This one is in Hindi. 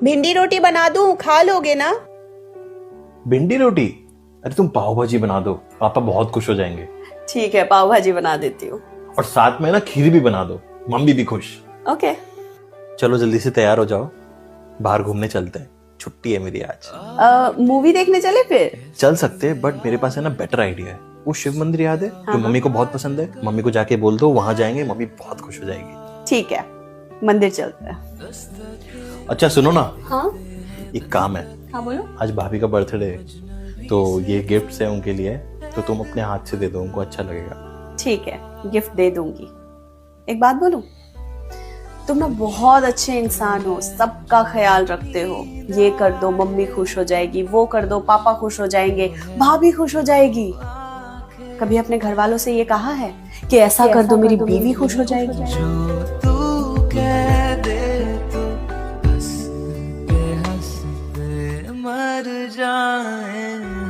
भिंडी रोटी बना दूं, खा लोगे ना? भिंडी रोटी? अरे तुम पाव भाजी बना दो, पापा बहुत खुश हो जाएंगे। ठीक है, पाव भाजी बना देती हूँ। और साथ में ना खीर भी बना दो, मम्मी भी खुश। ओके। चलो जल्दी से तैयार हो जाओ, बाहर घूमने चलते हैं, छुट्टी है मेरी आज। मूवी देखने चले फिर? चल सकते हैं, बट मेरे पास है ना बेटर आइडिया है। वो शिव मंदिर याद है जो मम्मी को बहुत पसंद है? मम्मी को जाके बोल दो, वहां जाएंगे, मम्मी बहुत खुश हो जाएगी। ठीक है, मंदिर चलते हैं। अच्छा सुनो ना, हाँ एक काम है। हाँ बोलो। आज भाभी का बर्थडे है, तो ये गिफ्ट्स है उनके लिए, तो तुम अपने हाथ से दे दो, उनको अच्छा लगेगा। ठीक है, गिफ्ट दे दूंगी। एक बात बोलूं, तुम ना बहुत अच्छे इंसान हो, सबका ख्याल रखते हो। ये कर दो मम्मी खुश हो जाएगी, वो कर दो पापा खुश हो जाएंगे, भाभी खुश हो जाएगी। कभी अपने घर वालों से ये कहा है कि ऐसा कर दो मेरी बीवी खुश हो जाएगी? जो तू कह दे तो हंसते हंसते मर जाए।